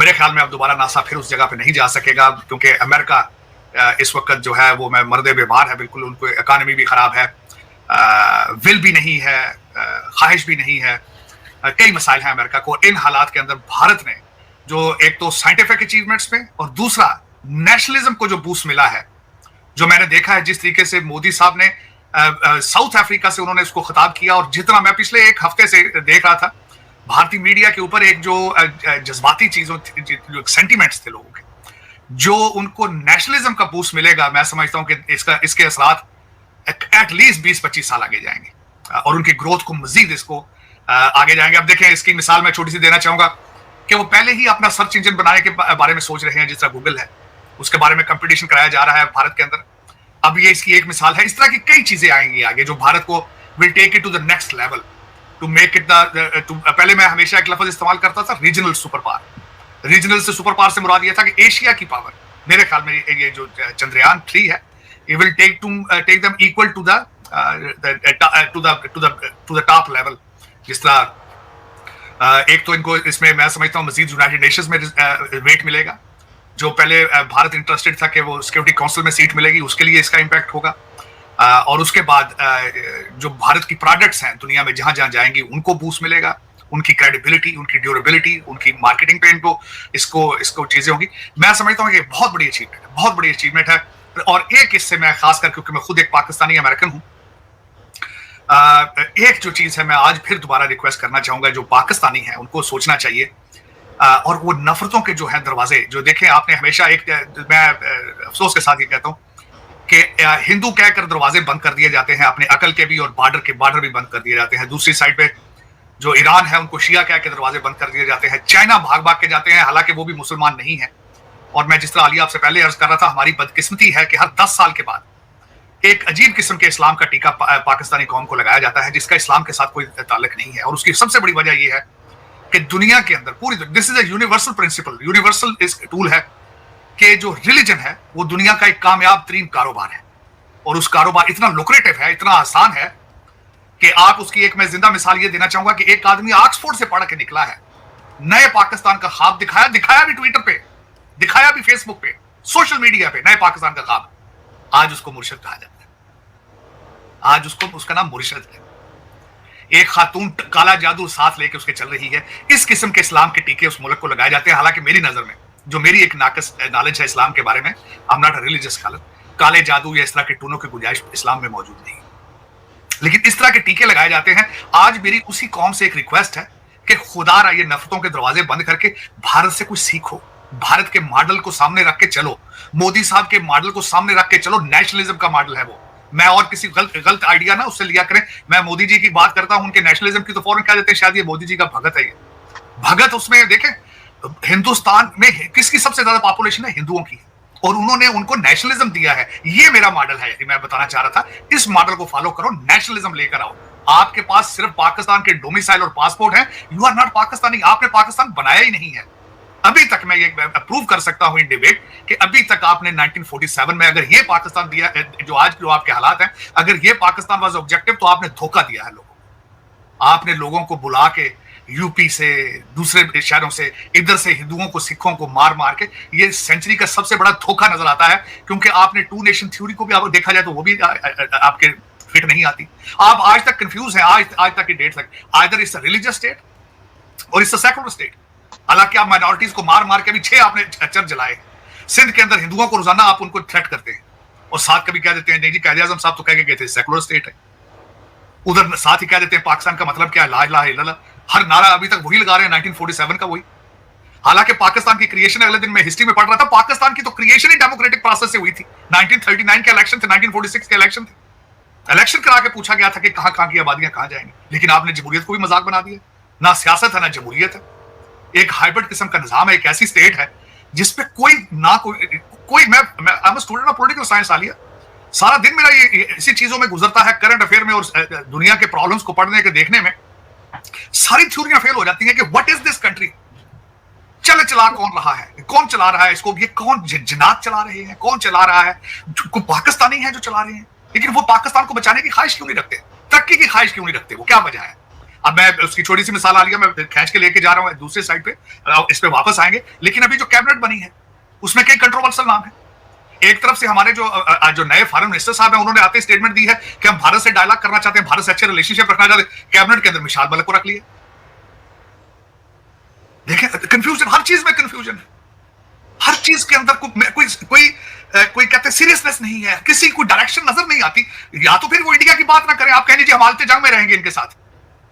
मेरे ख्याल में अब दोबारा नासा फिर उस जगह पे नहीं जा सकेगा, क्योंकि अमेरिका इस वक्त जो है वो मैं मर्दे बीमार है बिल्कुल, उनको इकानमी भी खराब है, विल भी नहीं है, ख्वाहिश भी नहीं है, कई मसाइल हैं अमेरिका को। इन हालात के अंदर भारत ने जो एक तो साइंटिफिक अचीवमेंट्स में और दूसरा नेशनलिज्म को जो बूस्ट मिला है, जो मैंने देखा है जिस तरीके से मोदी साहब ने साउथ अफ्रीका से उन्होंने उसको खिताब किया, और जितना मैं पिछले एक हफ्ते से देख रहा था भारतीय मीडिया के ऊपर एक जो जज्बाती चीजों जो सेंटिमेंट्स थे लोगों के, जो उनको नेशनलिज्म का बूस्ट मिलेगा, मैं समझता हूं कि इसके असरात एटलीस्ट 20-25 साल आगे जाएंगे और उनकी ग्रोथ को मजीद इसको आगे जाएंगे। अब देखें, इसकी मिसाल मैं छोटी सी देना चाहूंगा कि वो पहले ही अपना सर्च इंजन बनाने के बारे में सोच रहे हैं, जिस तरह गूगल है, उसके बारे में कंपटीशन कराया जा रहा है भारत के अंदर। अब ये इसकी एक मिसाल है। इस तरह की कई चीजें आएंगी आगे जो भारत को will take it to the next level, to make it पहले मैं हमेशा एक लफ्ज इस्तेमाल करता था, रीजनल सुपर पावर। रीजनल से सुपर पावर से मुराद ये था कि एशिया की पावर, मेरे ख्याल में ये जो चंद्रयान 3 है, it will take them equal to the top level। जिस तरह एक तो इनको इसमें मैं समझता हूँ मजीद यूनाइटेड नेशंस में वेट मिलेगा, जो पहले भारत इंटरेस्टेड था कि वो सिक्योरिटी काउंसिल में सीट मिलेगी, उसके लिए इसका इम्पैक्ट होगा। और उसके बाद जो भारत की प्रोडक्ट्स हैं दुनिया में जहां जहां जाएंगी उनको बूस्ट मिलेगा, उनकी क्रेडिबिलिटी, उनकी ड्यूरेबिलिटी, उनकी मार्केटिंग पे इनको इसको चीजें होंगी। मैं समझता हूँ कि बहुत बड़ी अचीवमेंट है, बहुत बड़ी अचीवमेंट है। और एक इससे मैं खासकर, क्योंकि मैं खुद एक पाकिस्तानी अमेरिकन हूं, एक जो चीज है मैं आज फिर दोबारा रिक्वेस्ट करना चाहूंगा, जो पाकिस्तानी है उनको सोचना चाहिए, और वो नफरतों के जो है दरवाजे, जो देखें आपने हमेशा एक, मैं अफसोस के साथ ये कहता हूं कि हिंदू कहकर दरवाजे बंद कर दिए जाते हैं, अपने अकल के भी और बॉर्डर भी बंद कर दिए जाते हैं। दूसरी साइड पे जो ईरान है उनको शिया कह के दरवाजे बंद कर दिए जाते हैं। चाइना भाग भाग के जाते हैं, हालांकि वो भी मुसलमान नहीं है। और मैं जिस तरह अली आपसे पहले अर्ज कर रहा था, हमारी बदकिस्मती है कि हर 10 साल के बाद एक अजीब किस्म के इस्लाम का टीका पाकिस्तानी कौम को लगाया जाता है, जिसका इस्लाम के साथ कोई ताल्लुक नहीं है। और उसकी सबसे बड़ी वजह यह है कि दुनिया के अंदर पूरी, this is a universal principle, universal इस टूल है कि जो रिलीजन है वो दुनिया का एक कामयाब तरीन कारोबार है, और उस कारोबार इतना लुक्रेटिव है, इतना आसान है कि आप उसकी एक मैं जिंदा मिसाल ये देना चाहूंगा कि एक आदमी ऑक्सफोर्ड से पढ़ के निकला है, नए पाकिस्तान का ख्वाब दिखाया भी ट्विटर पे, दिखाया भी फेसबुक पे, सोशल मीडिया पे, नए पाकिस्तान का ख्वाब। आज उसको मुर्शिद कहा जाता है, आज उसका नाम मुर्शिद है। एक खातून काला जादू साथ लेके उसके चल रही है। इस किस्म के इस्लाम के टीके उस मुल्क को लगाए जाते हैं। हालांकि मेरी नजर में, जो मेरी एक नाकस नॉलेज है इस्लाम के बारे में, I am not a religious scholar, काले जादू या इस तरह के टूनों की गुंजाइश इस्लाम में मौजूद नहीं, लेकिन इस तरह के टीके लगाए जाते हैं। आज मेरी उसी कौम से एक रिक्वेस्ट है कि खुदा ये नफरतों के दरवाजे बंद करके भारत से कुछ सीखो, भारत के मॉडल को सामने रख के चलो, मोदी साहब के मॉडल को सामने रख के चलो। नेशनलिज्म का मॉडल है वो। मैं और किसी गलत आइडिया ना उससे लिया करें। मैं मोदी जी की बात करता हूं, उनके नेशनलिज्म की तो फौरन कह देते हैं शायद ये मोदी जी का भगत है। ये भगत, उसमें देखें हिंदुस्तान में किसकी सबसे ज्यादा पॉपुलेशन है? हिंदुओं की, और उन्होंने उनको नेशनलिज्म दिया है। ये मेरा मॉडल है, मैं बताना चाह रहा था। इस मॉडल को फॉलो करो, नेशनलिज्म लेकर आओ। आपके पास सिर्फ पाकिस्तान के डोमिसाइल और पासपोर्ट है, यू आर नॉट पाकिस्तानी। आपने पाकिस्तान बनाया ही नहीं है अभी तक। मैं ये प्रूव कर सकता हूं इन डिबेट कि अभी तक आपने 1947 में अगर ये पाकिस्तान दिया, जो आज जो आपके हालात हैं, अगर ये पाकिस्तान वाज ऑब्जेक्टिव, तो आपने धोखा दिया है लोगों को। आपने लोगों को बुला के यूपी से, दूसरे शहरों से, इधर से हिंदुओं को, सिखों को मार मार के, ये सेंचुरी का सबसे बड़ा धोखा नजर आता है। क्योंकि आपने टू नेशन थ्योरी को भी आप देखा जाए तो वो भी आपके फिट नहीं आती। आप आज तक कंफ्यूज हैं, आज तक की डेट तक, either it's a religious state और इट्स अ सेकुलर स्टेट। हालांकि आप माइनॉरिटीज को मार मार के भी 6 आपने चर्च जलाए। सिंध के अंदर हिंदुओं को रोजाना आप उनको थ्रेट करते हैं, और साथ कभी कह देते हैं नहीं जी, कायदे आजम साहब तो कह के गए थे सेकुलर स्टेट है। उधर साथ ही कह देते हैं पाकिस्तान का मतलब क्या है, ला इलाहा इल्लल्लाह। हर नारा अभी तक वही लगा रहे हैं, 1947 का वही। हालांकि पाकिस्तान की क्रिएशन, अगले दिन मैं हिस्ट्री में पढ़ रहा था, पाकिस्तान की तो क्रिएशन ही डेमोक्रेटिक प्रोसेस से हुई थी। 1939 के इलेक्शन थे, 1946 के इलेक्शन थे। इलेक्शन करा के पूछा गया था कि कहां की आबादियां कहां जाएंगी। लेकिन आपने जमहूरियत को भी मजाक बना दिया। ना सियासत है ना जमहूरियत है, एक हाइब्रिड किस्म का निजाम है। एक ऐसी स्टेट है जिसपे कोई मैं I am student of political science Alia, सारा दिन मेरा ये इसी चीजों में गुजरता है, करंट अफेयर में और दुनिया के प्रॉब्लम्स को पढ़ने के देखने में। सारी थ्योरियां फेल हो जाती हैं कि व्हाट इज दिस कंट्री। चला कौन रहा है, कौन चला रहा है इसको, ये कौन जिन्नात चला रहे हैं, कौन चला रहा है? कोई पाकिस्तानी है जो चला रहे हैं। लेकिन वो पाकिस्तान को बचाने की ख्वाहिश क्यों नहीं रखते, तरक्की की ख्वाहिश क्यों नहीं रखते? वो क्या वजह है? अब मैं उसकी छोटी सी मिसाल आ लिया, मैं खींच के लेके जा रहा हूँ दूसरे साइड पे, इस पे वापस आएंगे। लेकिन अभी जो कैबिनेट बनी है उसमें कई कंट्रोवर्शियल नाम है। एक तरफ से हमारे जो नए फॉरेन मिनिस्टर साहब हैं, उन्होंने आते स्टेटमेंट दी है कि हम भारत से डायलॉग करना चाहते हैं, भारत से अच्छे रिलेशनशिप रखना चाहते हैं। कैबिनेट के अंदर मिसाल मलिक को रख लिया। देखें कंफ्यूजन, हर चीज में कंफ्यूजन है, हर चीज के अंदर कोई कहते हैं सीरियसनेस नहीं है, किसी को डायरेक्शन नजर नहीं आती। या तो फिर वो इंडिया की बात ना करें, आप कहें जी हम हालते जंग में रहेंगे इनके साथ,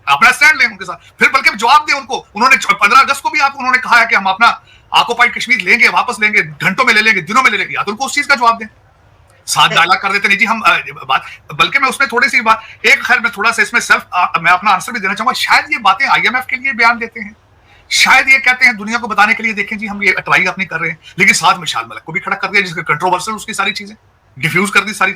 अपना स्टैंड लें उनके साथ, फिर बल्कि जवाब दें उनको। उन्होंने 15 अगस्त को भी आप उन्होंने कहा है कि हम अपना ऑक्युपाइड कश्मीर लेंगे, वापस लेंगे, घंटों में ले लेंगे, दिनों में ले लेंगे। या तो उनको उस चीज का जवाब दें, साथ डायलॉग कर देते नहीं जी हम बात। बल्कि मैं उसमें थोड़ी सी बात एक, खैर मैं थोड़ा सा इसमें मैं अपना आंसर भी देना चाहूंगा। शायद ये बातें IMF के लिए बयान देते हैं, शायद ये कहते हैं दुनिया को बताने के लिए, देखें जी हम ये ट्राई अपनी कर रहे हैं। लेकिन साथ में मिसाल मलिक को भी खड़ा कर दिया, जिसके कंट्रोवर्शियल उसकी सारी चीजें डिफ्यूज कर दी सारी।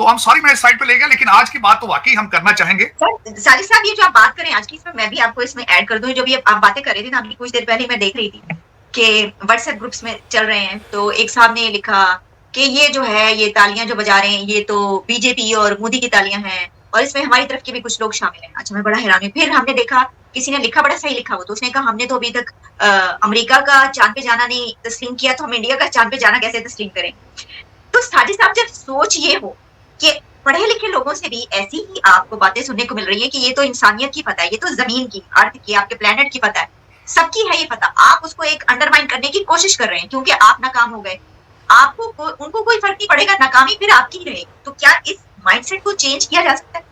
तो हम सॉरी मैं इस साइड पे ले गया, लेकिन आज की बात तो वाकई हम करना चाहेंगे। साजिद साहब, ये जो आप बात करें आज की, इसमें मैं भी आपको इसमें ऐड कर दूं। जो भी आप बातें कर रहे थे ना, अभी कुछ देर पहले मैं देख रही थी कि व्हाट्सएप ग्रुप्स में चल रहे हैं, तो एक साहब ने लिखा कि ये जो है, ये तालियां जो बजा रहे हैं, ये तो बीजेपी और मोदी की तालियां हैं, और इसमें हमारी तरफ के भी कुछ लोग शामिल हैं। अच्छा, मैं बड़ा हैरान हुई। फिर हमने देखा, किसी ने लिखा, बड़ा सही लिखा वो, तो उसने कहा हमने तो अभी तक अमेरिका का चांद पे जाना नहीं तस्लीम किया, तो हम इंडिया का चांद पे जाना कैसे तस्लीम करें। तो साजिद साहब, जब सोच ये हो कि पढ़े लिखे लोगों से भी ऐसी ही आपको बातें सुनने को मिल रही है कि ये तो इंसानियत की पता है, ये तो जमीन की, अर्थ की, आपके प्लेनेट की पता है, सबकी है ये पता, आप उसको एक अंडरमाइन करने की कोशिश कर रहे हैं क्योंकि आप नाकाम हो गए। आपको उनको कोई फर्क नहीं पड़ेगा, नाकामी फिर आपकी रहेगी। तो क्या इस माइंडसेट को चेंज किया जा सकता है?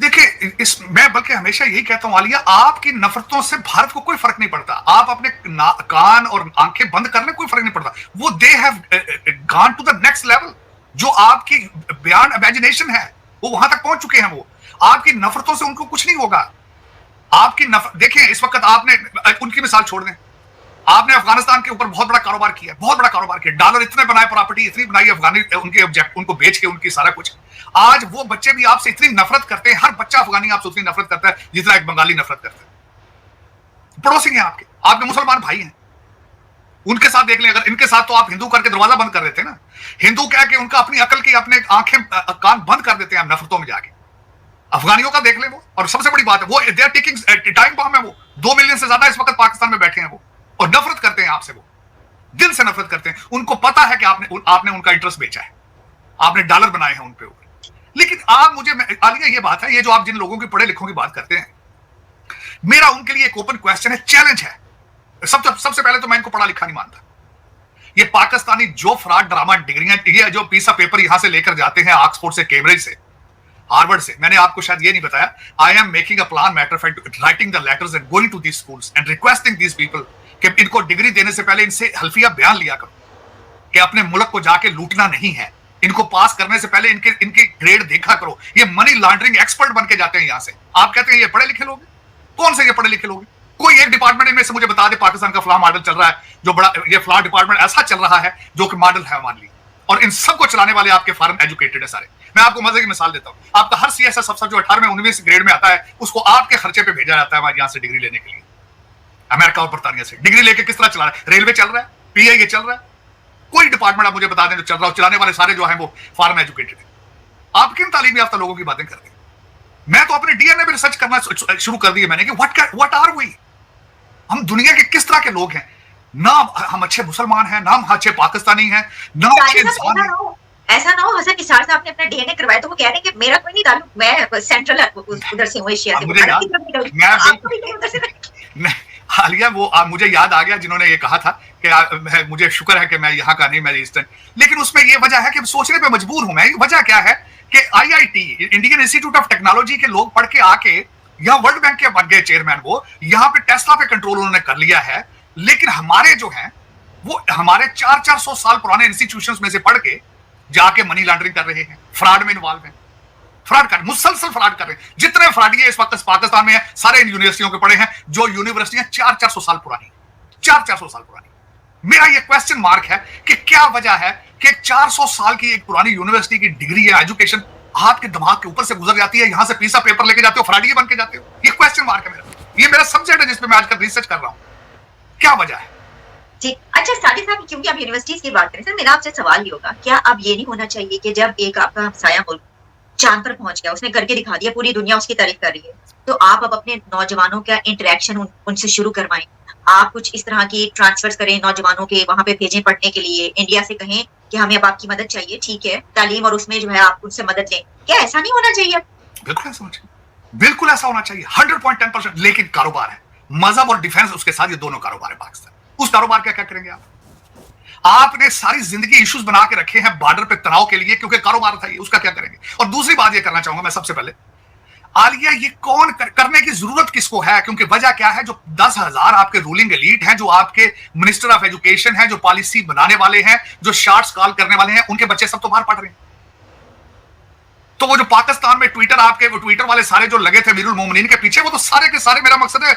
देखिए मैं बल्कि हमेशा यही कहता हूं आलिया, आपकी नफरतों से भारत को कोई फर्क नहीं पड़ता। आप अपने कान और आंखें बंद कर लें, कोई फर्क नहीं पड़ता। वो they have gone to the next level. जो आपकी बियॉन्ड इमेजिनेशन है वो वहां तक पहुंच चुके हैं। वो आपकी नफरतों से उनको कुछ नहीं होगा। आपकी देखिए इस वक्त आपने उनकी मिसाल छोड़ दें, आपने अफगानिस्तान के ऊपर बहुत बड़ा कारोबार किया, बहुत बड़ा कारोबार किया, डॉलर इतने बनाए, प्रॉपर्टी इतनी बनाई अफगानी उनके ऑब्जेक्ट, उनको बेच के उनकी सारा कुछ। आज वो बच्चे भी आपसे इतनी नफरत करते हैं, हर बच्चा अफगानी आपसे उतनी नफरत करता है जितना एक बंगाली नफरत करता है। पड़ोसी हैं आपके, आपके मुसलमान भाई हैं, उनके साथ देख लें। अगर इनके साथ तो आप हिंदू करके दरवाजा बंद कर देते हैं ना, हिंदू कह के उनका अपनी अकल की अपने आंखें कान बंद कर देते हैं हम नफरतों में जाके। अफगानियों का देख लें वो, और सबसे बड़ी बात है वो they are taking time bomb है। वो 2 मिलियन से ज्यादा इस वक्त पाकिस्तान में बैठे हैं वो, और नफरत करते हैं आपसे, वो दिल से नफरत करते हैं। उनको पता है कि आपने उनका इंटरेस्ट बेचा है, आपने डॉलर बनाए हैं उनके ऊपर। लेकिन आप मुझे आलिया ये बात है, ये जो आप जिन लोगों की पढ़े लिखों की बात करते हैं, मेरा उनके लिए एक ओपन क्वेश्चन है, चैलेंज है। सबसे पहले तो मैं इनको पढ़ा लिखा नहीं मानता। ये पाकिस्तानी जो फ्रॉड ड्रामा डिग्रियां, ये जो पीस ऑफ पेपर यहां से लेकर जाते हैं ऑक्सफोर्ड से, कैम्ब्रिज से, हार्वर्ड से, मैंने आपको शायद ये नहीं बताया, I am making a plan matter fact writing the letters and going to these schools and requesting these people कि इनको डिग्री देने से पहले इनसे हल्फिया बयान लिया करो कि अपने मुल्क को जाके लूटना नहीं है। इनको पास करने से पहले इनके ग्रेड देखा करो। ये मनी लॉन्ड्रिंग एक्सपर्ट बन के जाते हैं यहां से। आप कहते हैं ये पढ़े लिखे लोग, कौन से ये पढ़े लिखे लोग? कोई एक डिपार्टमेंट इनमें से मुझे बता दे पाकिस्तान का फलां मॉडल चल रहा है, जो बड़ा ये फलां डिपार्टमेंट ऐसा चल रहा है जो कि मॉडल है मान ली, और इन सबको चलाने वाले आपके फॉरेन एजुकेटेड है सारे। मैं आपको मजे की मिसाल देता हूं, आपका हर CSS अफसर जो 18वें 19वें ग्रेड में आता है, उसको आपके खर्चे पे भेजा जाता है यहां से डिग्री लेने के लिए। अमेरिका और बर्तानिया से डिग्री लेके किस तरह चला रहा है? रेलवे चल रहा है, PIA चल रहा है, कोई डिपार्टमेंट आप मुझे बता दें जो चल रहा हो, चलाने वाले सारे जो हैं वो फॉरेन एजुकेटेड है। आप किन तालीम याफ्ता लोगों की बातें करते हैं? मैं तो अपने DNA में रिसर्च करना शुरू कर दिया मैंने कि व्हाट आर वी, हम दुनिया के किस तरह के लोग हैं। ना हम अच्छे मुसलमान हैं, ना हम अच्छे पाकिस्तानी हैं, ना अच्छे इंसान हैं। ऐसा ना हो हसन निसार साहब ने अपना DNA करवाया तो वो कह रहे हैं कि मेरा कोई नहीं ताल्लुक, मैं सेंट्रल उधर से हूं, एशिया से। हालिया वो मुझे याद आ गया जिन्होंने ये कहा था कि मुझे शुक्र है कि मैं यहाँ का नहीं, मैं ईस्टर्न। लेकिन उसमें ये वजह है कि सोचने पे मजबूर हूं मैं। वजह क्या है कि IIT Indian institute of technology के लोग पढ़ के आके यहाँ वर्ल्ड बैंक के बन गए चेयरमैन, वो यहाँ पे टेस्ला पे कंट्रोल उन्होंने कर लिया है। लेकिन हमारे जो हैं वो हमारे 400 साल पुराने इंस्टीट्यूशंस में से पढ़ के जाके मनी लॉन्ड्रिंग कर रहे हैं, फ्रॉड में इन्वॉल्व हैं, फ्रॉड कर मुसलसल फ्रॉड कर रहे हैं। जितने फ्रॉडिये इस वक्त पाकिस्तान में हैं सारे इन यूनिवर्सिटियों के पढ़े हैं, जो यूनिवर्सिटियां 400 साल पुरानी, 400 साल पुरानी। मेरा ये क्वेश्चन मार्क है कि क्या वजह है कि 400 साल की एक पुरानी यूनिवर्सिटी की डिग्री या एजुकेशन आपके दिमाग के ऊपर से गुजर जाती है, यहां से पीसा पेपर लेके जाते हो, फ्रॉडिये बन के जाते हो। ये क्वेश्चन मार्क है मेरा, ये मेरा सब्जेक्ट है जिसपे मैं आजकल रिसर्च कर रहा हूं। क्या वजह है? ठीक, अच्छा सादिक साहब, क्योंकि आप यूनिवर्सिटीज की बात करें, सर मेरा आपसे सवाल ये होगा, क्या अब ये नहीं होना चाहिए कि जब एक आपका हमसाया मुल्क चाँद पर पहुँच गया, उसने करके दिखा दिया, पूरी दुनिया उसकी तारीफ़ कर रही है। तो आप अब अपने नौजवानों का इंटरैक्शन उनसे शुरू करवाएँ। आप कुछ इस तरह की ट्रांसफर्स करें नौजवानों के, वहाँ पे भेजें पढ़ने के लिए, इंडिया से कहें कि हमें अब आपकी मदद चाहिए, ठीक है, तालीम और उसमें जो है आप उनसे मदद लें। क्या ऐसा नहीं होना चाहिए? बिल्कुल ऐसा होना चाहिए, बिल्कुल ऐसा होना चाहिए 100.10%। लेकिन कारोबार है, मजहब और डिफेंस उसके साथ, ये दोनों कारोबार है पाकिस्तान। उस कारोबार का क्या करेंगे आप? आपने सारी जिंदगी इश्यूज बना के रखे हैं बॉर्डर पे तनाव के लिए, क्योंकि कारोबार था ये, उसका क्या करेंगे? और दूसरी बात ये करना चाहूंगा मैं सबसे पहले, आलिया ये कौन करने की जरूरत किसको है? क्योंकि वजह क्या है, जो 10,000 आपके रूलिंग एलीट हैं, जो आपके मिनिस्टर ऑफ एजुकेशन हैं, जो पॉलिसी बनाने वाले हैं, जो शार्ट्स कॉल करने वाले हैं, उनके बच्चे सब तो बाहर पढ़ रहे हैं। तो वो जो पाकिस्तान में ट्विटर, आपके वो ट्विटर वाले सारे जो लगे थे अमीरुल मोमिनीन के पीछे, वो तो सारे के सारे, मेरा मकसद है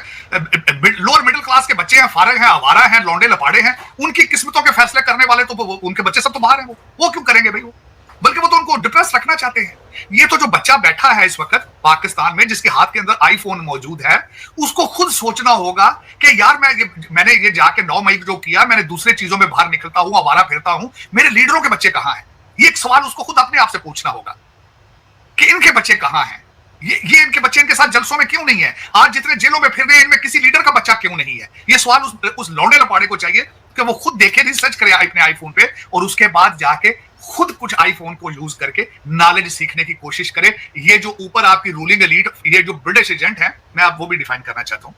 लोअर मिडिल क्लास के बच्चे हैं, फारग हैं, आवारा हैं, लौंडे लपाड़े हैं, उनकी किस्मतों के फैसले करने वाले तो उनके बच्चे सब तो बाहर हैं। वो क्यों करेंगे भाई? वो बल्कि वो तो उनको डिप्रेस रखना चाहते हैं। ये तो जो बच्चा बैठा है इस वक्त पाकिस्तान में, जिसके हाथ के अंदर आईफोन मौजूद है, उसको खुद सोचना होगा कि यार मैंने ये जाके 9 मई जो किया, मैंने दूसरे चीजों में बाहर निकलता हूं, आवारा फिरता हूं, मेरे लीडरों के बच्चे कहां हैं? ये एक सवाल उसको खुद अपने आप से पूछना होगा कि इनके बच्चे कहां हैं, ये इनके बच्चे इनके साथ जलसों में क्यों नहीं है? आज जितने जेलों में फिर रहे हैं, इनमें किसी लीडर का बच्चा क्यों नहीं है? ये सवाल उस लौंडे लपाड़े को चाहिए कि वो खुद देखे, रिसर्च करे अपने आईफोन पे, और उसके बाद जाके खुद कुछ आईफोन को यूज करके नॉलेज सीखने की कोशिश करे। ये जो ऊपर आपकी रूलिंग एलीट, ये जो ब्रिटिश एजेंट है, मैं आप वो भी डिफाइन करना चाहता हूं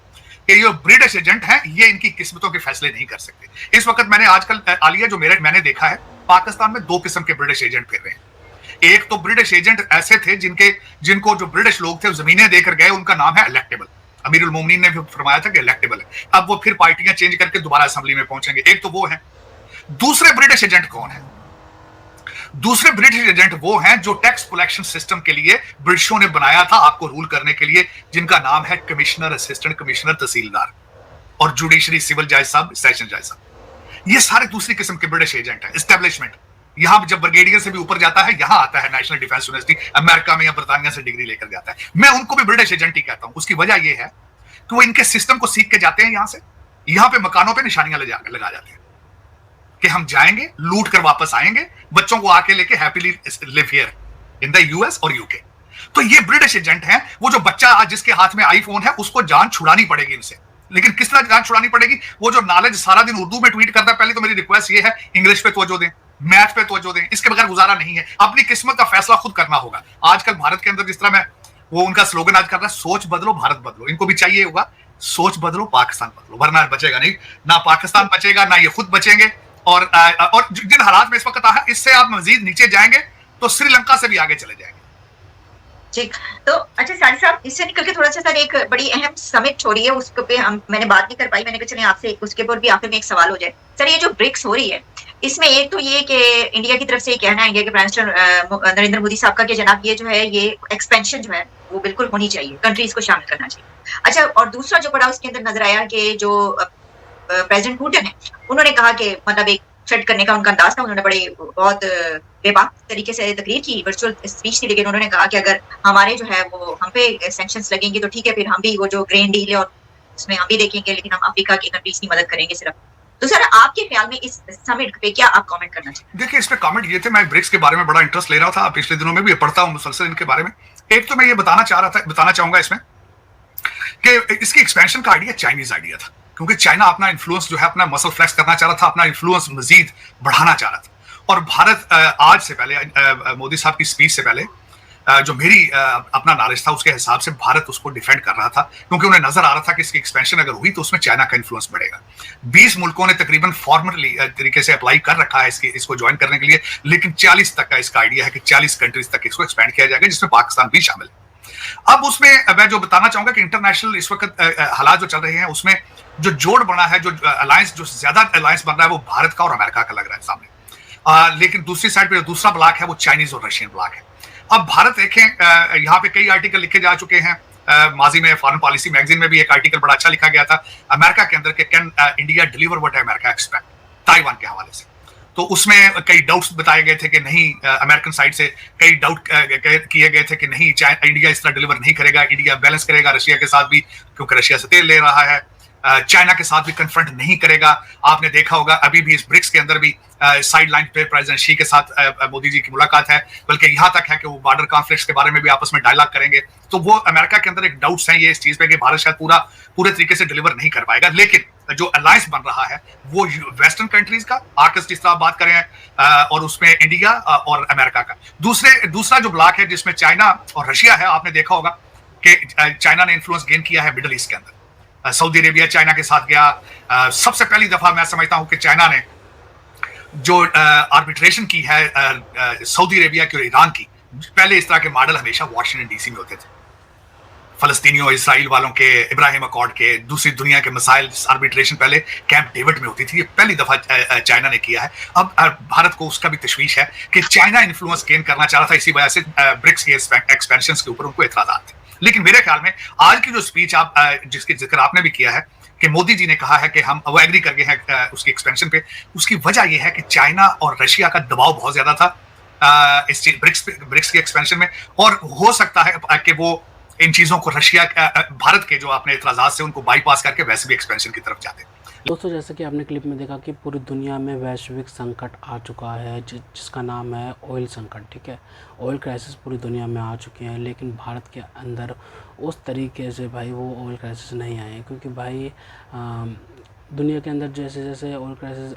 कि ये ब्रिटिश एजेंट है, ये इनकी किस्मतों के फैसले नहीं कर सकते। इस वक्त मैंने आजकल आलिया जो मैंने देखा है, पाकिस्तान में 2 किस्म के ब्रिटिश एजेंट फिर रहे हैं। एक तो ब्रिटिश एजेंट ऐसे थे जिनको जो ब्रिटिश लोग थे जमीनें देकर गए, उनका नाम है इलेक्टेबल। अमीरुल मोमिनीन ने भी फरमाया था कि इलेक्टेबल है। अब वो फिर पार्टियां चेंज करके दोबारा असेंबली में पहुंचेंगे। एक तो वो है। दूसरे ब्रिटिश एजेंट कौन है? दूसरे ब्रिटिश एजेंट वो हैं जो टैक्स कलेक्शन सिस्टम के लिए ब्रिटिशों ने बनाया था, आपको रूल करने के लिए, जिनका नाम है कमिश्नर, असिस्टेंट कमिश्नर, तहसीलदार और जुडिशरी, सिविल जज साहब, सेशन जज साहब। ये सारे दूसरी किस्म के ब्रिटिश एजेंट हैं। एस्टेब्लिशमेंट, यहां जब ब्रिगेडियर से भी ऊपर जाता है, यहां आता है नेशनल डिफेंस यूनिवर्सिटी, अमेरिका में या बरतानिया से डिग्री लेकर जाता है। मैं उनको भी ब्रिटिश एजेंट ही कहता हूं। उसकी वजह यह है कि वो इनके सिस्टम को सीख के जाते हैं, यहां पे मकानों पे निशानियां लगा जाते हैं कि हम जाएंगे, लूट कर वापस आएंगे, बच्चों को आके लेके happily live here in the US और यूके। तो ये ब्रिटिश एजेंट हैं। वो जो बच्चा आज जिसके हाथ में आईफोन है, उसको जान छुड़ानी पड़ेगी इनसे। लेकिन किस तरह जान छुड़ानी पड़ेगी? वो जो नॉलेज सारा दिन उर्दू में ट्वीट करता है, पहले तो मेरी रिक्वेस्ट ये है, इंग्लिश पे तवज्जो दें, मैथ पे तवज्जो दें। इसके बगैर गुजारा नहीं है। अपनी किस्मत का फैसला खुद करना होगा। आजकल भारत के अंदर जिस तरह वो उनका स्लोगन आज कर रहा है, सोच बदलो भारत बदलो। इनको भी चाहिए होगा, सोच बदलो पाकिस्तान बदलो, वरना बचेगा नहीं। ना पाकिस्तान बचेगा, ना ये खुद बचेंगे। और जिन हालात में इस वक्त है, इससे आप मजीद नीचे जाएंगे तो श्रीलंका से भी आगे चले जाएंगे। ठीक, तो अच्छा साजिद साहब, इससे निकल के थोड़ा-सा सर एक बड़ी अहम समिट हो रही है, उसके पे मैंने बात नहीं कर पाई। मैंने कहा चलिए आपसे उसके ऊपर भी आखिर में एक सवाल हो जाए। सर, ये जो ब्रिक्स हो रही है, इसमें एक तो ये कि इंडिया की तरफ से ये कहना है, इंडिया के प्राइम मिनिस्टर नरेंद्र मोदी साहब का, कि जनाब ये जो है, ये एक्सपेंशन जो है वो बिल्कुल होनी चाहिए, कंट्रीज को शामिल करना चाहिए। अच्छा, और दूसरा जो बड़ा उसके अंदर नजर आया कि जो प्रेसिडेंट पुतिन है, उन्होंने कहा कि मतलब एक थ्रेट करने का उनका अंदाज था। उन्होंने बड़े बहुत बेबाक तरीके से तकरीर की, वर्चुअल स्पीच थी, लेकिन उन्होंने कहा कि अगर हमारे जो है वो हम पे सैंक्शंस लगेंगे तो ठीक है, फिर हम भी वो जो ग्रेन डील है और उसमें हम भी देखेंगे, लेकिन हम अफ्रीका की कंट्रीज की मदद करेंगे सिर्फ। तो सर, आपके ख्याल में इस समिट पे क्या आप कमेंट करना चाहिए? देखिए, इस पे कमेंट ये थे, मैं ब्रिक्स के बारे में बड़ा इंटरेस्ट ले रहा था, पिछले दिनों में भी पढ़ता हूं मुसलसल इनके बारे में। एक तो मैं ये बताना चाहूंगा इसमें कि इसकी एक्सपेंशन का आइडिया चाइनीज आइडिया था, क्योंकि चाइना अपना इन्फ्लुएंस जो है, अपना मसल फ्लेक्स करना चाह रहा था, अपना इन्फ्लुएंस मजीद बढ़ाना चाह रहा था। और भारत आज से पहले, मोदी साहब की स्पीच से पहले, जो मेरी अपना नॉलेज था उसके हिसाब से भारत उसको डिफेंड कर रहा था, क्योंकि उन्हें नजर आ रहा था कि इसकी एक्सपेंशन अगर हुई तो उसमें चाइना का इन्फ्लुएंस बढ़ेगा। 20 मुल्कों ने तकरीबन फॉर्मली तरीके से अप्लाई कर रखा है इसको ज्वाइन करने के लिए, लेकिन 40 तक का इसका आइडिया है कि 40 कंट्रीज तक इसको एक्सपेंड किया जाएगा, जिसमें पाकिस्तान भी शामिल है। अब उसमें मैं जो बताना चाहूंगा कि इंटरनेशनल इस वक्त हालात जो चल रहे हैं, उसमें जो जोड़ बना है, जो अलायंस, जो ज्यादा अलायंस बन रहा है, वो भारत का और अमेरिका का लग रहा है सामने। लेकिन दूसरी साइड पे जो दूसरा ब्लॉक है वो चाइनीज और रशियन ब्लॉक है। अब भारत देखें, यहाँ पे कई आर्टिकल लिखे जा चुके हैं। माजी में फॉरेन पॉलिसी मैगजीन में भी एक आर्टिकल बड़ा अच्छा लिखा गया था अमेरिका के अंदर, can India deliver what America expect, Taiwan के हवाले से। तो उसमें कई डाउट्स बताए गए थे कि नहीं, अमेरिकन साइड से कई डाउट किए गए थे कि नहीं, इंडिया इस तरह डिलीवर नहीं करेगा, इंडिया बैलेंस करेगा रशिया के साथ भी, क्योंकि रशिया से तेल ले रहा है। चाइना के साथ भी कन्फ्रंट नहीं करेगा। आपने देखा होगा अभी भी इस ब्रिक्स के अंदर भी साइड लाइन पे प्रेसिडेंट शी के साथ मोदी जी की मुलाकात है, बल्कि यहाँ तक है कि वो बॉर्डर कॉन्फ्लिक्ट्स के बारे में भी आपस में डायलॉग करेंगे। तो वो अमेरिका के अंदर एक डाउट्स हैं ये इस चीज पे कि भारत शायद पूरे तरीके से डिलीवर नहीं कर पाएगा, लेकिन जो अलायंस बन रहा है वो वेस्टर्न कंट्रीज का आकस जिस तरह आप बात करें और उसमें इंडिया और अमेरिका का। दूसरा जो ब्लॉक है जिसमें चाइना और रशिया है, आपने देखा होगा कि चाइना ने इन्फ्लुएंस गेन किया है मिडल ईस्ट के अंदर। सऊदी अरेबिया चाइना के साथ गया। सबसे पहली दफा मैं समझता हूं कि चाइना ने जो आर्बिट्रेशन की है सऊदी अरेबिया की और ईरान की, पहले इस तरह के मॉडल हमेशा वाशिंगटन डीसी में होते थे, फलस्तीनियों इसराइल वालों के, इब्राहिम अकॉर्ड के, दूसरी दुनिया के मसाइल आर्बिट्रेशन पहले कैंप डेविड में होती थी। ये पहली दफा चाइना ने किया है। अब भारत को उसका भी तशवीश है कि चाइना इन्फ्लुएंस गेन करना चाह रहा था, इसी वजह से ब्रिक्स के एक्सपेंशन के ऊपर उनको एतराजात थे। लेकिन मेरे ख्याल में आज की जो स्पीच आप जिसकी जिक्र आपने भी किया है कि मोदी जी ने कहा है कि हम वो एग्री कर गए हैं उसकी एक्सपेंशन पे, उसकी वजह यह है कि चाइना और रशिया का दबाव बहुत ज्यादा था इस ब्रिक्स के एक्सपेंशन में, और हो सकता है कि वो इन चीजों को रशिया भारत के जो अपने इतराजात से उनको बाईपास करके वैसे भी एक्सपेंशन की तरफ जाते हैं। दोस्तों, जैसे कि आपने क्लिप में देखा कि पूरी दुनिया में वैश्विक संकट आ चुका है जिसका नाम है ऑयल संकट। ठीक है, ऑयल क्राइसिस पूरी दुनिया में आ चुके हैं, लेकिन भारत के अंदर उस तरीके से भाई वो ऑयल क्राइसिस नहीं आए, क्योंकि भाई दुनिया के अंदर जैसे जैसे ऑयल क्राइसिस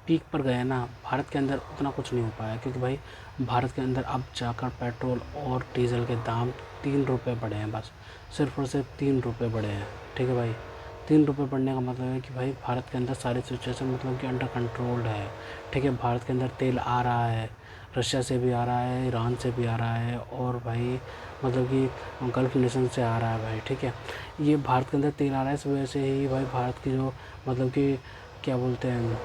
पीक पर गए ना, भारत के अंदर उतना कुछ नहीं हो पाया, क्योंकि भाई भारत के अंदर अब जाकर पेट्रोल और डीजल के दाम 3 रुपये बढ़े हैं, बस सिर्फ और सिर्फ 3 रुपये बढ़े हैं। ठीक है भाई, 3 रुपये बढ़ने का मतलब है कि भाई भारत के अंदर सारी सिचुएशन मतलब कि अंडर कंट्रोल है। ठीक है, भारत के अंदर तेल आ रहा है, रशिया से भी आ रहा है, ईरान से भी आ रहा है, और भाई मतलब कि गल्फ़ नेशन से आ रहा है भाई। ठीक है, ये भारत के अंदर तेल आ रहा है, इस वजह से ही भाई भारत की जो मतलब कि क्या बोलते हैं,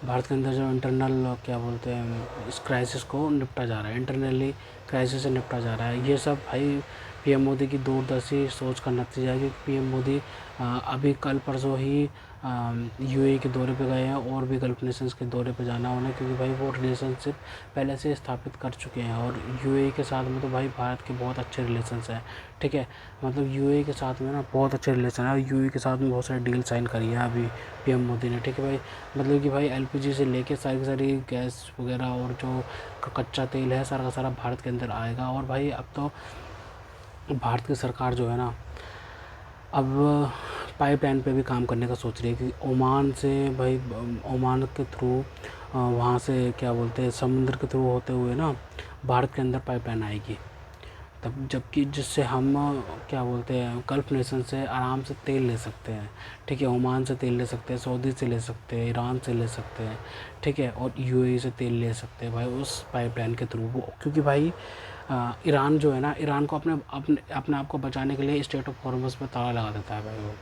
भारत के अंदर जो इंटरनल क्या बोलते हैं इस क्राइसिस को निपटा जा रहा है, इंटरनली क्राइसिस से निपटा जा रहा है। ये सब भाई पीएम मोदी की दूरदर्शी सोच का नतीजा है, क्योंकि पीएम मोदी अभी कल परसों ही यूएई के दौरे पे गए हैं, और भी गल्फ़ नेशंस के दौरे पे जाना उन्हें, क्योंकि भाई वो रिलेशनशिप पहले से स्थापित कर चुके हैं। और यूएई के साथ में तो भाई भारत के बहुत अच्छे रिलेशंस हैं। ठीक है, मतलब यूएई के साथ में ना बहुत अच्छे रिलेशन है, और यूएई के साथ में बहुत सारी डील साइन करी है अभी पीएम मोदी ने। ठीक है भाई, मतलब कि भाई एलपीजी से लेके सारी की सारी गैस वगैरह और जो कच्चा तेल है सारा का सारा भारत के अंदर आएगा। और भाई अब तो भारत की सरकार जो है ना, अब पाइपलाइन पे भी काम करने का सोच रही है कि ओमान से भाई, ओमान के थ्रू वहाँ से क्या बोलते हैं समुद्र के थ्रू होते हुए ना भारत के अंदर पाइपलाइन आएगी, तब जबकि जिससे हम क्या बोलते हैं गल्फ़ नेशन से आराम से तेल ले सकते हैं। ठीक है, ओमान से तेल ले सकते हैं, सऊदी से ले सकते हैं, ईरान से ले सकते हैं। ठीक है, और यूएई से तेल ले सकते हैं भाई उस पाइपलाइन के थ्रू। वो क्योंकि भाई ईरान जो है ना, ईरान को अपने आप को बचाने के लिए स्टेट ऑफ हॉर्मुज़ पे ताला लगा देता है भाई वो।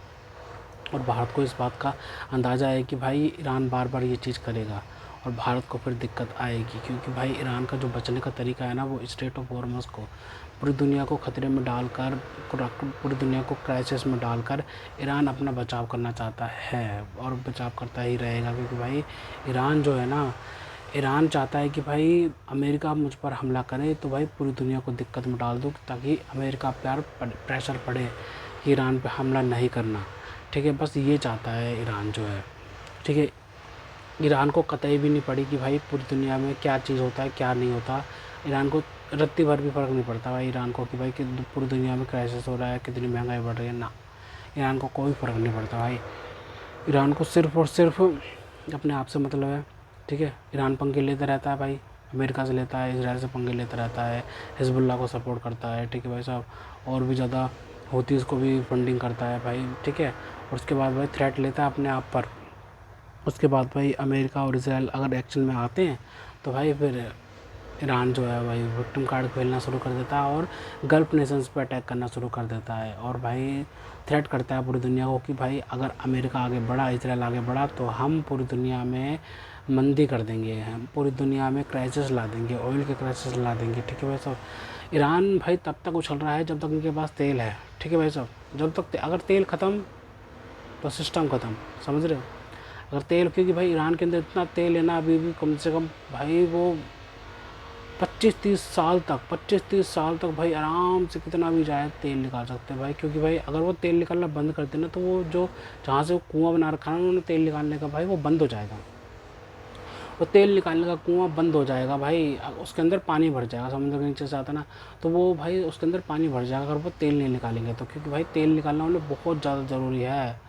और भारत को इस बात का अंदाज़ा है कि भाई ईरान बार बार ये चीज़ करेगा और भारत को फिर दिक्कत आएगी, क्योंकि भाई ईरान का जो बचने का तरीका है ना, वो स्टेट ऑफ हॉर्मुज़ को पूरी दुनिया को ख़तरे में डालकर, पूरी दुनिया को क्राइसिस में डालकर ईरान अपना बचाव करना चाहता है, और बचाव करता ही रहेगा। क्योंकि भाई ईरान जो है ना, ईरान चाहता है कि भाई अमेरिका मुझ पर हमला करे तो भाई पूरी दुनिया को दिक्कत में डाल दो, ताकि अमेरिका पर प्रेशर पड़े कि ईरान पे हमला नहीं करना। ठीक है, बस ये चाहता है ईरान जो है। ठीक है, ईरान को कतई भी नहीं पड़ी कि भाई पूरी दुनिया में क्या चीज़ होता है क्या नहीं होता। ईरान को रत्ती भर भी फ़र्क नहीं पड़ता भाई ईरान को कि भाई कि पूरी दुनिया में क्राइसिस हो रहा है, कितनी महंगाई बढ़ रही है ना, ईरान को कोई फ़र्क नहीं पड़ता भाई। ईरान को सिर्फ़ और सिर्फ अपने आप से मतलब है। ठीक है, ईरान पंगे लेता रहता है भाई, अमेरिका से लेता है, इजराइल से पंगे लेता रहता है, हिजबुल्लाह को सपोर्ट करता है। ठीक है भाई साहब, और भी ज़्यादा हूतीज़ को भी फंडिंग करता है भाई। ठीक है, और उसके बाद भाई थ्रेट लेता है अपने आप पर। उसके बाद भाई अमेरिका और इजराइल अगर एक्शन में आते हैं तो भाई फिर ईरान जो है भाई विक्टिम कार्ड खेलना शुरू कर देता है और गल्फ़ नेशंस पे अटैक करना शुरू कर देता है, और भाई थ्रेट करता है पूरी दुनिया को कि भाई अगर अमेरिका आगे बढ़ा, इजराइल आगे बढ़ा, तो हम पूरी दुनिया में मंदी कर देंगे, हम पूरी दुनिया में क्राइसिस ला देंगे, ऑयल के क्राइसिस ला देंगे। ठीक है भाई साहब, ईरान भाई तब तक उछल रहा है जब तक इनके पास तेल है। ठीक है भाई साहब, जब तक अगर तेल ख़त्म तो सिस्टम ख़त्म, समझ रहे हो। अगर तेल, क्योंकि भाई ईरान के अंदर इतना तेल है ना अभी भी, कम से कम भाई वो 25-30 साल तक भाई आराम से कितना भी जाए तेल निकाल सकते हैं भाई, क्योंकि भाई अगर वो तेल निकालना बंद कर देना तो वो जो जहाँ से वो कुआँ बना रखा है ना उन्होंने तेल निकालने का भाई, वो बंद हो जाएगा। वो तेल निकालने का कुआँ बंद हो जाएगा भाई, उसके अंदर पानी भर जाएगा, समुद्र के नीचे से आता ना, तो वो भाई उसके अंदर पानी भर जाएगा अगर वो तेल नहीं निकालेंगे तो, क्योंकि भाई तेल निकालना उन्हें बहुत ज़्यादा ज़रूरी है।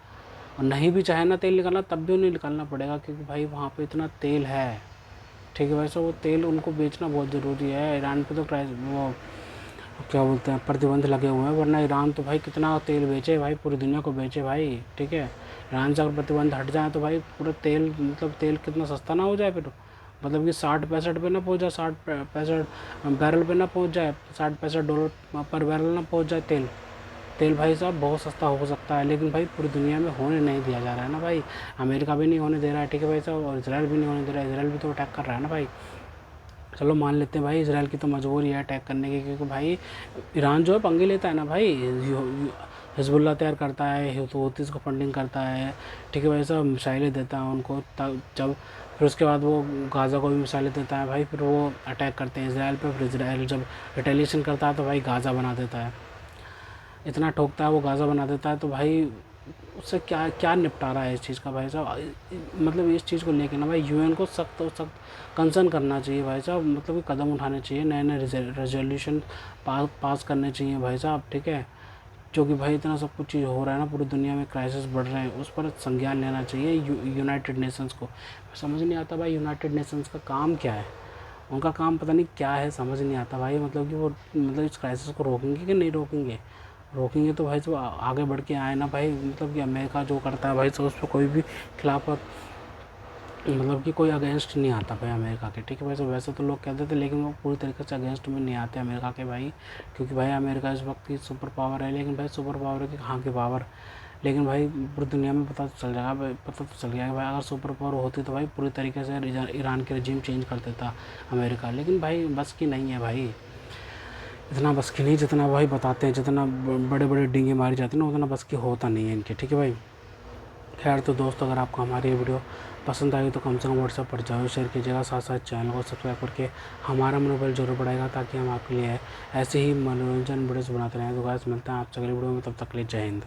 और नहीं भी चाहे ना तेल निकालना तब भी उन्हें निकालना पड़ेगा, क्योंकि भाई वहाँ पे इतना तेल है, ठीक है भाई साहब। वो तेल उनको बेचना बहुत ज़रूरी है। ईरान पे तो वो क्या बोलते हैं प्रतिबंध लगे हुए हैं, वरना ईरान तो भाई कितना तेल बेचे भाई, पूरी दुनिया को बेचे भाई, ठीक है। ईरान से अगर प्रतिबंध हट जाए तो भाई पूरा तेल, मतलब तेल कितना सस्ता ना हो जाए फिर, मतलब कि 60-65 पे ना पहुंच जाए, 60-65 बैरल पे ना पहुंच जाए, 60-65 डॉलर पर बैरल ना पहुंच जाए तेल। तेल भाई साहब बहुत सस्ता हो सकता है, लेकिन भाई पूरी दुनिया में होने नहीं दिया जा रहा है ना भाई। अमेरिका भी नहीं होने दे रहा है, ठीक है भाई साहब, और इसराइल भी नहीं होने दे रहा है, इसराइल भी तो अटैक कर रहा है ना भाई। चलो मान लेते हैं भाई इसराइल की तो मजबूरी है अटैक करने की, क्योंकि भाई ईरान जो है पंगे लेता है ना भाई, हिजबुल्ला तैयार करता है, हूतीस को फंडिंग करता है, ठीक है भाई साहब, मिसाइलें देता है उनको, तब जब फिर उसके बाद वो गाज़ा को भी मिसाइलें देता है भाई, फिर वो अटैक करते हैं इसराइल पे, फिर इसराइल जब रिटेलिएशन करता है तो भाई गाज़ा बना देता है, इतना ठोकता है वो गाज़ा बना देता है, तो भाई उससे क्या क्या निपटारा है इस चीज़ का भाई साहब। मतलब इस चीज़ को लेके ना भाई यूएन को सख्त सख्त कंसर्न करना चाहिए भाई साहब, मतलब कि कदम उठाने चाहिए, नए नए रेजोल्यूशन पास करने चाहिए भाई साहब, ठीक है। जो कि भाई इतना सब कुछ चीज़ हो रहा है ना, पूरी दुनिया में क्राइसिस बढ़ रहे हैं, उस पर संज्ञान लेना चाहिए यूनाइटेड नेशंस को। समझ नहीं आता भाई यूनाइटेड नेशंस का काम क्या है, उनका काम पता नहीं क्या है, समझ नहीं आता भाई, मतलब कि वो मतलब इस क्राइसिस को रोकेंगे कि नहीं रोकेंगे। रोकेंगे तो भाई तो आगे बढ़ के आए ना भाई, मतलब कि अमेरिका जो करता है भाई तो उस पर कोई भी खिलाफ, मतलब कि कोई अगेंस्ट नहीं आता भाई अमेरिका के, ठीक है भाई। तो वैसे तो लोग कहते थे, लेकिन वो पूरी तरीके से अगेंस्ट में नहीं आते अमेरिका के भाई, क्योंकि भाई अमेरिका इस वक्त की सुपर पावर है, लेकिन भाई सुपर पावर की कहाँ की पावर, लेकिन भाई पूरी दुनिया में पता तो चल जाएगा भाई, पता तो चल गया कि भाई अगर सुपर पावर होती तो भाई पूरी तरीके से ईरान के रजीम चेंज कर देता अमेरिका, लेकिन भाई बस की नहीं है भाई, इतना बस की नहीं जितना भाई बताते हैं, जितना बड़े बड़े डींगे मारी जाती है ना उतना बस की होता नहीं है इनके, ठीक है भाई। खैर तो दोस्तों अगर आपको हमारी ये वीडियो पसंद आई तो कम से कम व्हाट्सएप पर जाओ, शेयर कीजिएगा, साथ साथ चैनल को सब्सक्राइब करके हमारा मनोबल जरूर बढ़ाएगा, ताकि हम आपके लिए ऐसे ही मनोरंजन वीडियोस बनाते रहें। तो गाइस मिलते हैं आपसे अगली वीडियो में, तब तक के लिए जय हिंद।